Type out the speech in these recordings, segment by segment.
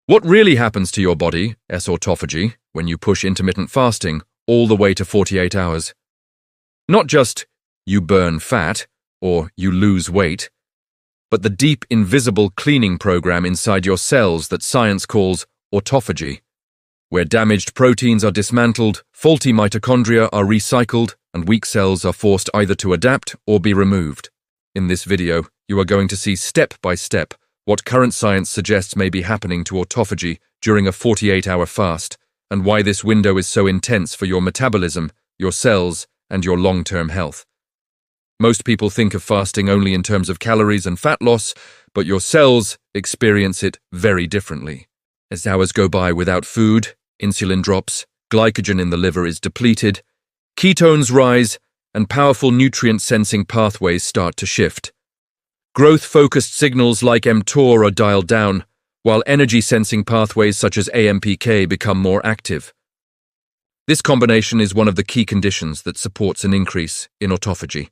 What really happens to your body, autophagy, when you push intermittent fasting all the way to 48 hours? Not just you burn fat or you lose weight, but the deep invisible cleaning program inside your cells that science calls autophagy, where damaged proteins are dismantled, faulty mitochondria are recycled, and weak cells are forced either to adapt or be removed. In this video, you are going to see step by step what current science suggests may be happening to autophagy during a 48-hour fast, and why this window is so intense for your metabolism, your cells, and your long-term health. Most people think of fasting only in terms of calories and fat loss, but your cells experience it very differently. As hours go by without food, insulin drops, glycogen in the liver is depleted, ketones rise, and powerful nutrient-sensing pathways start to shift. Growth-focused signals like mTOR are dialed down, while energy-sensing pathways such as AMPK become more active. This combination is one of the key conditions that supports an increase in autophagy.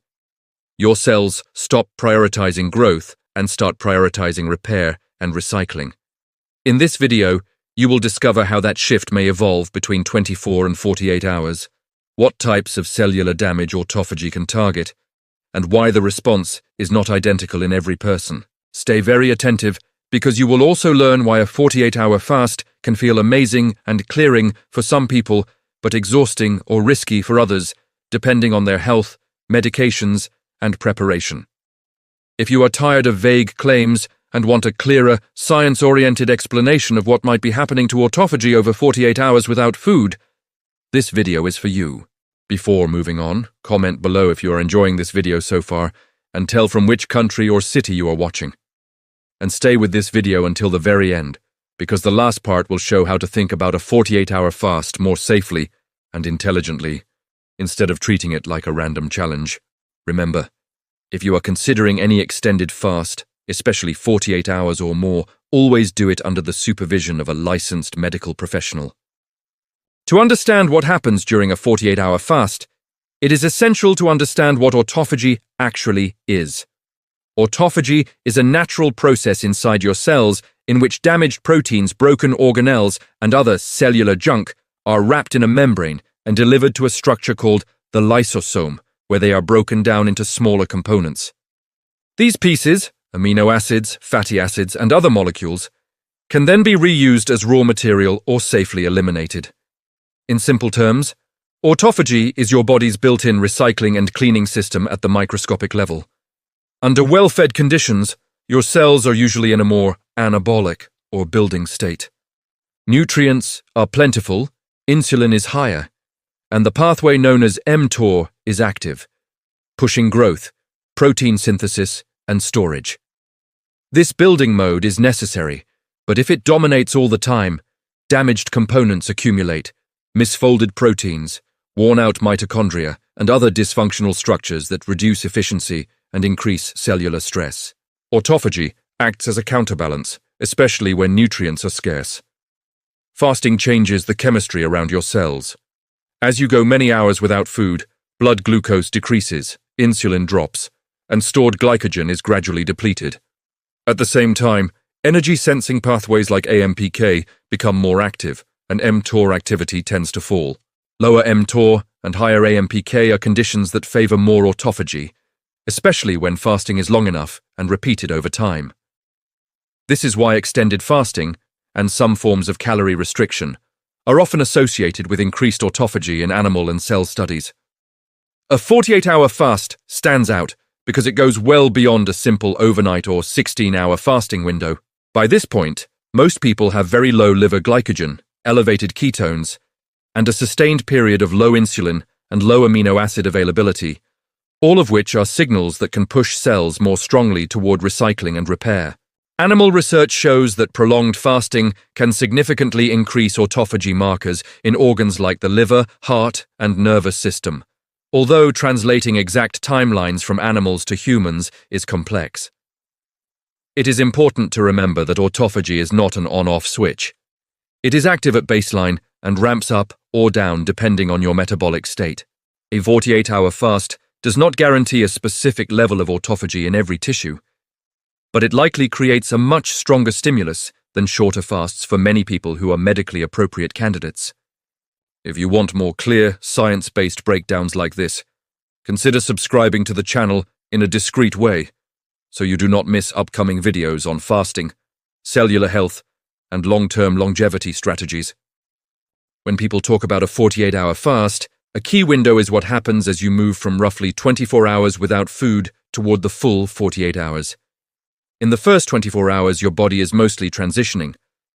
Your cells stop prioritizing growth and start prioritizing repair and recycling. In this video, you will discover how that shift may evolve between 24 and 48 hours, what types of cellular damage autophagy can target, and why the response is not identical in every person. Stay very attentive, because you will also learn why a 48-hour fast can feel amazing and clearing for some people, but exhausting or risky for others, depending on their health, medications, and preparation. If you are tired of vague claims and want a clearer, science-oriented explanation of what might be happening to autophagy over 48 hours without food, this video is for you. Before moving on, comment below if you are enjoying this video so far, and tell from which country or city you are watching. And stay with this video until the very end, because the last part will show how to think about a 48-hour fast more safely and intelligently, instead of treating it like a random challenge. Remember, if you are considering any extended fast, especially 48 hours or more, always do it under the supervision of a licensed medical professional. To understand what happens during a 48-hour fast, it is essential to understand what autophagy actually is. Autophagy is a natural process inside your cells in which damaged proteins, broken organelles, and other cellular junk are wrapped in a membrane and delivered to a structure called the lysosome, where they are broken down into smaller components. These pieces, amino acids, fatty acids, and other molecules, can then be reused as raw material or safely eliminated. In simple terms, autophagy is your body's built-in recycling and cleaning system at the microscopic level. Under well-fed conditions, your cells are usually in a more anabolic or building state. Nutrients are plentiful, insulin is higher, and the pathway known as mTOR is active, pushing growth, protein synthesis, and storage. This building mode is necessary, but if it dominates all the time, damaged components accumulate, misfolded proteins, worn-out mitochondria, and other dysfunctional structures that reduce efficiency and increase cellular stress. Autophagy acts as a counterbalance, especially when nutrients are scarce. Fasting changes the chemistry around your cells. As you go many hours without food, blood glucose decreases, insulin drops, and stored glycogen is gradually depleted. At the same time, energy-sensing pathways like AMPK become more active, and mTOR activity tends to fall. Lower mTOR and higher AMPK are conditions that favor more autophagy, especially when fasting is long enough and repeated over time. This is why extended fasting, and some forms of calorie restriction, are often associated with increased autophagy in animal and cell studies. A 48-hour fast stands out because it goes well beyond a simple overnight or 16-hour fasting window. By this point, most people have very low liver glycogen, elevated ketones, and a sustained period of low insulin and low amino acid availability, all of which are signals that can push cells more strongly toward recycling and repair. Animal research shows that prolonged fasting can significantly increase autophagy markers in organs like the liver, heart, and nervous system, although translating exact timelines from animals to humans is complex. It is important to remember that autophagy is not an on-off switch. It is active at baseline and ramps up or down depending on your metabolic state. A 48-hour fast does not guarantee a specific level of autophagy in every tissue, but it likely creates a much stronger stimulus than shorter fasts for many people who are medically appropriate candidates. If you want more clear, science-based breakdowns like this, consider subscribing to the channel in a discreet way so you do not miss upcoming videos on fasting, cellular health, and long-term longevity strategies. When people talk about a 48-hour fast, a key window is what happens as you move from roughly 24 hours without food toward the full 48 hours. In the first 24 hours, your body is mostly transitioning.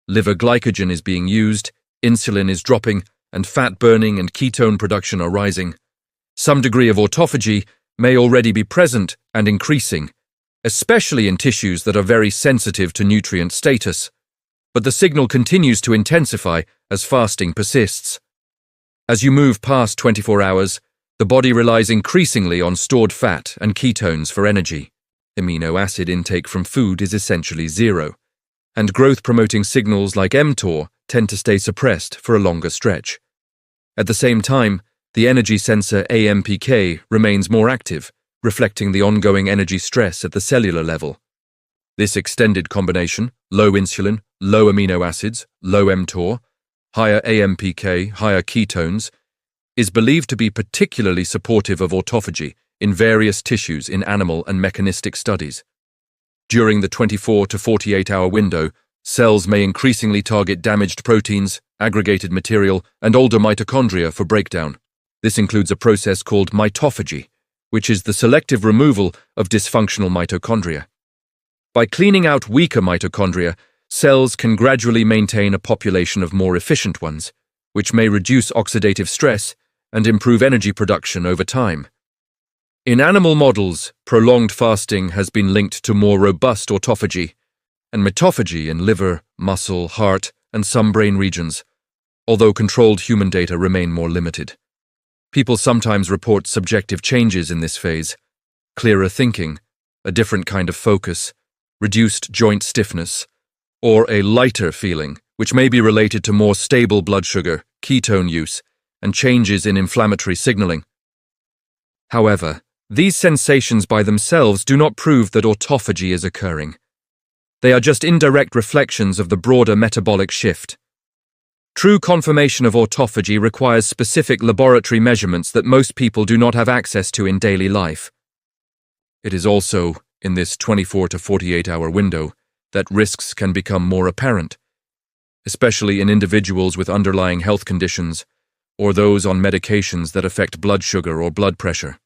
Liver glycogen is being used, insulin is dropping, and fat burning and ketone production are rising. Some degree of autophagy may already be present and increasing, especially in tissues that are very sensitive to nutrient status. But the signal continues to intensify as fasting persists. As you move past 24 hours, the body relies increasingly on stored fat and ketones for energy. Amino acid intake from food is essentially zero, and growth-promoting signals like mTOR tend to stay suppressed for a longer stretch. At the same time, the energy sensor AMPK remains more active, reflecting the ongoing energy stress at the cellular level. This extended combination, low insulin, low amino acids, low mTOR, higher AMPK, higher ketones, is believed to be particularly supportive of autophagy in various tissues in animal and mechanistic studies. During the 24 to 48-hour window, cells may increasingly target damaged proteins, aggregated material, and older mitochondria for breakdown. This includes a process called mitophagy, which is the selective removal of dysfunctional mitochondria. By cleaning out weaker mitochondria, cells can gradually maintain a population of more efficient ones, which may reduce oxidative stress and improve energy production over time. In animal models, prolonged fasting has been linked to more robust autophagy and mitophagy in liver, muscle, heart, and some brain regions, although controlled human data remain more limited. People sometimes report subjective changes in this phase: clearer thinking, a different kind of focus, reduced joint stiffness, or a lighter feeling, which may be related to more stable blood sugar, ketone use, and changes in inflammatory signaling. However, these sensations by themselves do not prove that autophagy is occurring. They are just indirect reflections of the broader metabolic shift. True confirmation of autophagy requires specific laboratory measurements that most people do not have access to in daily life. It is also in this 24 to 48-hour window that risks can become more apparent, especially in individuals with underlying health conditions or those on medications that affect blood sugar or blood pressure.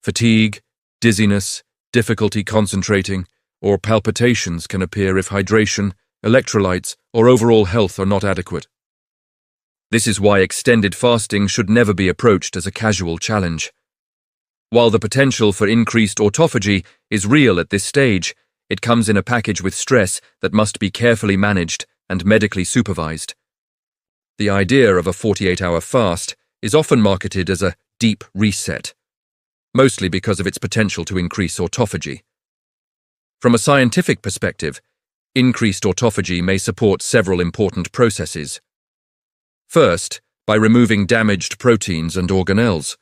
Fatigue, dizziness, difficulty concentrating, or palpitations can appear if hydration, electrolytes, or overall health are not adequate. This is why extended fasting should never be approached as a casual challenge. While the potential for increased autophagy is real at this stage, it comes in a package with stress that must be carefully managed and medically supervised. The idea of a 48-hour fast is often marketed as a deep reset, mostly because of its potential to increase autophagy. From a scientific perspective, increased autophagy may support several important processes. First, by removing damaged proteins and organelles,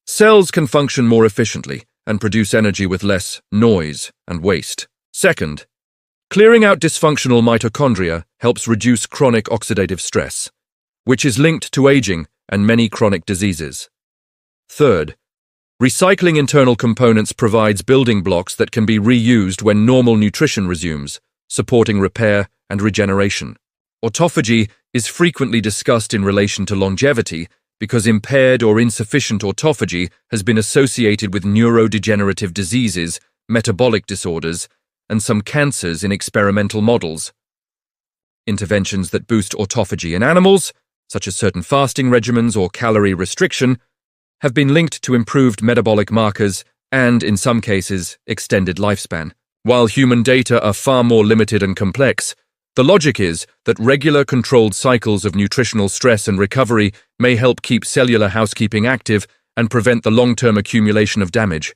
cells can function more efficiently and produce energy with less noise and waste. Second, clearing out dysfunctional mitochondria helps reduce chronic oxidative stress, which is linked to aging and many chronic diseases. Third, recycling internal components provides building blocks that can be reused when normal nutrition resumes, supporting repair and regeneration. Autophagy is frequently discussed in relation to longevity because impaired or insufficient autophagy has been associated with neurodegenerative diseases, metabolic disorders, and some cancers in experimental models. Interventions that boost autophagy in animals, such as certain fasting regimens or calorie restriction, have been linked to improved metabolic markers and, in some cases, extended lifespan. While human data are far more limited and complex, the logic is that regular controlled cycles of nutritional stress and recovery may help keep cellular housekeeping active and prevent the long-term accumulation of damage.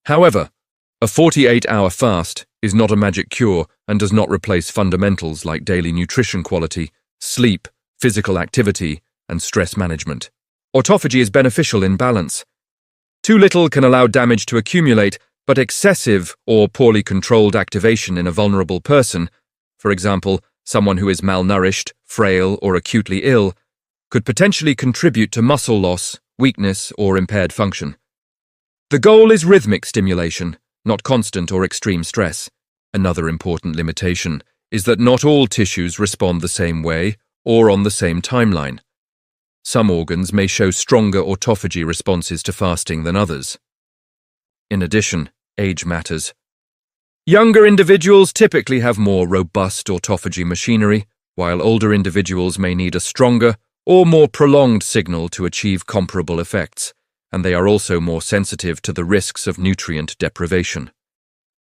However, a 48-hour fast is not a magic cure and does not replace fundamentals like daily nutrition quality, sleep, physical activity, and stress management. Autophagy is beneficial in balance. Too little can allow damage to accumulate, but excessive or poorly controlled activation in a vulnerable person, for example, someone who is malnourished, frail, or acutely ill, could potentially contribute to muscle loss, weakness, or impaired function. The goal is rhythmic stimulation, not constant or extreme stress. Another important limitation is that not all tissues respond the same way or on the same timeline. Some organs may show stronger autophagy responses to fasting than others. In addition, age matters. Younger individuals typically have more robust autophagy machinery, while older individuals may need a stronger or more prolonged signal to achieve comparable effects, and they are also more sensitive to the risks of nutrient deprivation.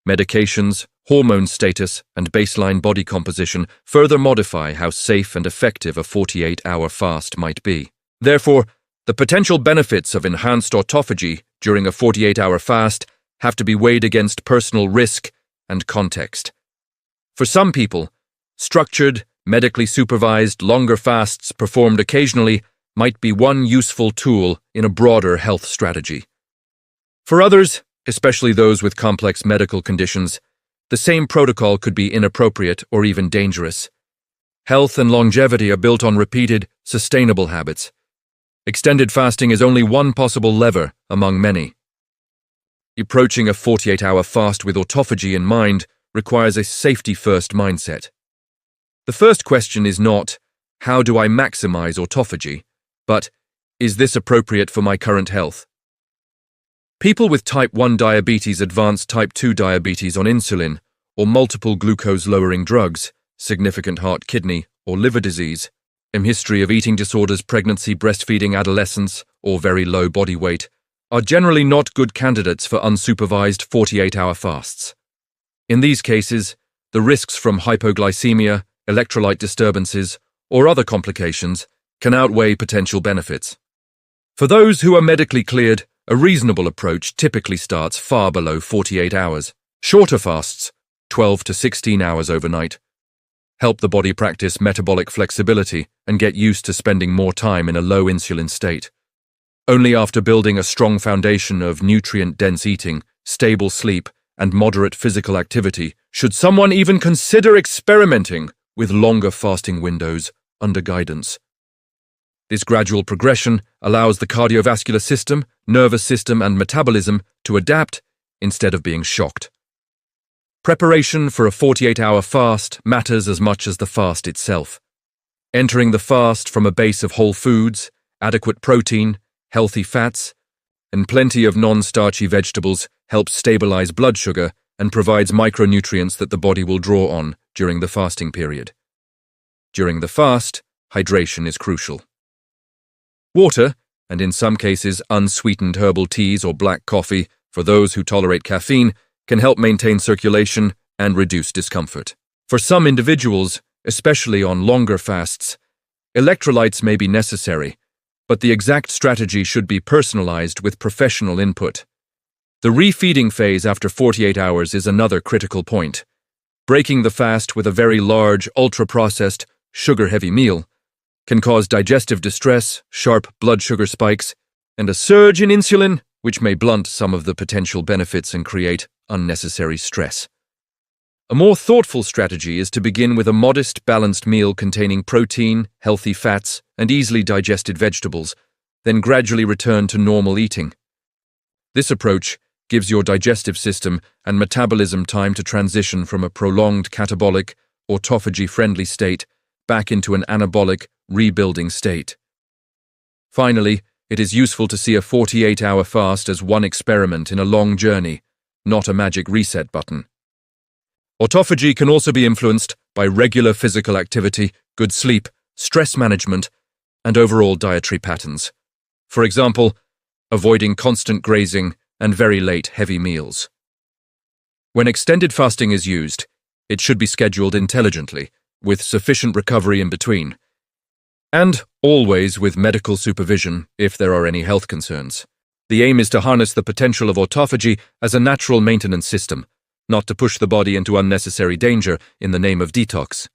Medications, hormone status, and baseline body composition further modify how safe and effective a 48-hour fast might be. Therefore, the potential benefits of enhanced autophagy during a 48-hour fast have to be weighed against personal risk and context. For some people, structured, medically supervised, longer fasts performed occasionally might be one useful tool in a broader health strategy. For others, especially those with complex medical conditions, the same protocol could be inappropriate or even dangerous. Health and longevity are built on repeated, sustainable habits. Extended fasting is only one possible lever among many. Approaching a 48-hour fast with autophagy in mind requires a safety-first mindset. The first question is not, how do I maximize autophagy, but, is this appropriate for my current health? People with type 1 diabetes, advanced type 2 diabetes on insulin, or multiple glucose-lowering drugs, significant heart, kidney, or liver disease, a history of eating disorders, pregnancy, breastfeeding, adolescence, or very low body weight, are generally not good candidates for unsupervised 48-hour fasts. In these cases, the risks from hypoglycemia, electrolyte disturbances, or other complications can outweigh potential benefits. For those who are medically cleared, a reasonable approach typically starts far below 48 hours. Shorter fasts, 12 to 16 hours overnight, help the body practice metabolic flexibility and get used to spending more time in a low insulin state. Only after building a strong foundation of nutrient-dense eating, stable sleep, and moderate physical activity should someone even consider experimenting with longer fasting windows under guidance. This gradual progression allows the cardiovascular system, nervous system, and metabolism to adapt instead of being shocked. Preparation for a 48-hour fast matters as much as the fast itself. Entering the fast from a base of whole foods, adequate protein, healthy fats, and plenty of non-starchy vegetables helps stabilize blood sugar and provides micronutrients that the body will draw on during the fasting period. During the fast, hydration is crucial. Water, and in some cases unsweetened herbal teas or black coffee, for those who tolerate caffeine, can help maintain circulation and reduce discomfort. For some individuals, especially on longer fasts, electrolytes may be necessary, but the exact strategy should be personalized with professional input. The refeeding phase after 48 hours is another critical point. Breaking the fast with a very large, ultra-processed, sugar-heavy meal can cause digestive distress, sharp blood sugar spikes, and a surge in insulin, which may blunt some of the potential benefits and create unnecessary stress. A more thoughtful strategy is to begin with a modest, balanced meal containing protein, healthy fats, and easily digested vegetables, then gradually return to normal eating. This approach gives your digestive system and metabolism time to transition from a prolonged catabolic, autophagy-friendly state back into an anabolic, rebuilding state. Finally, it is useful to see a 48-hour fast as one experiment in a long journey, not a magic reset button. Autophagy can also be influenced by regular physical activity, good sleep, stress management, and overall dietary patterns. For example, avoiding constant grazing and very late heavy meals. When extended fasting is used, it should be scheduled intelligently, with sufficient recovery in between, and always with medical supervision if there are any health concerns. The aim is to harness the potential of autophagy as a natural maintenance system, not to push the body into unnecessary danger in the name of detox.